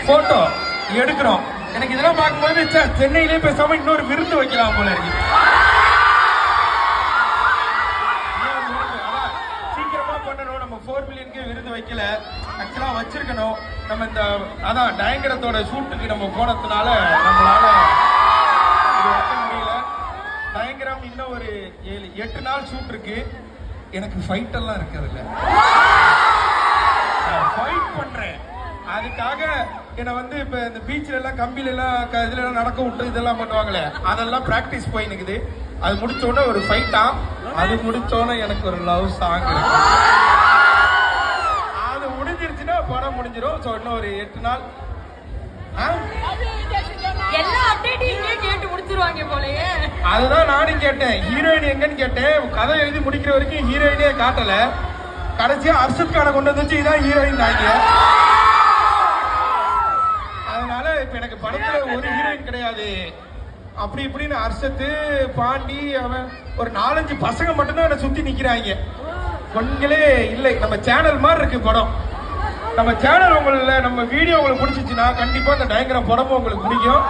Photo எடுக்கிறோம். எனக்கு இதெல்லாம் பார்க்கும்போது சென்னையிலே பேசாம இன்னொரு விருந்து வைக்கலாம் போல இருக்கு. சீக்கிரமா பண்ணணும். நம்ம 4 மில்லியனுக்கு விருது வைக்கல, ஆக்சுவலா வச்சிருக்கணும். நம்ம இந்த அதான் டயங்கரத்தோட ஷூட்டுக்கு நம்ம போனதுனால நம்மளால வைக்க முடியல. டயங்கரம் இன்னும் ஒரு 7-8 நாள் ஷூட் இருக்கு. எனக்கு ஃபைட் எல்லாம் இருக்கிறது இல்ல, ஃபைட் பண்றேன். அதுக்காக என்ன வந்து இப்ப இந்த பீச்ல எல்லாம் கம்பியில எல்லாம் இதுல எல்லாம் நடக்க விட்டு இதெல்லாம் பண்ணுவாங்களே, அதெல்லாம் பிராக்டிஸ் போய் நிக்குது. அது முடிச்ச உடனே ஒரு ஃபைட்டா, அது முடிச்ச உடனே எனக்கு ஒரு லவ் சாங் இருக்கு. அது முடிஞ்சிருச்சுன்னா படம் முடிஞ்சிடும். ஸோ இன்னும் ஒரு 8 நாள் எல்லா அப்டேட்டையும் கேட்டு முடிச்சிருவாங்க போலயே. அதுதான் நானும் கேட்டேன், ஹீரோயின் எங்கன்னு கேட்டேன். கதை எழுதி முடிக்கிற வரைக்கும் ஹீரோயினே காட்டல. கடைசியா அர்ஷத் கானை கொண்டு வந்துச்சு, இதான் ஹீரோயின் நாங்க. அதனால இப்ப எனக்கு படத்துல ஒரு ஹீரோயின் கிடையாது. அப்படி இப்படின்னு அர்ஷத்து பாண்டி அவன் ஒரு 4-5 பசங்க மட்டும்தான் என்ன சுத்தி நிக்கிறாங்க. பொண்களே இல்லை. நம்ம சேனல் மாதிரி இருக்கு படம். நம்ம சேனல் உங்களுக்கு, நம்ம வீடியோ உங்களுக்கு பிடிச்சிச்சுன்னா கண்டிப்பா இந்த டயங்கரம் படமும் உங்களுக்கு பிடிக்கும்.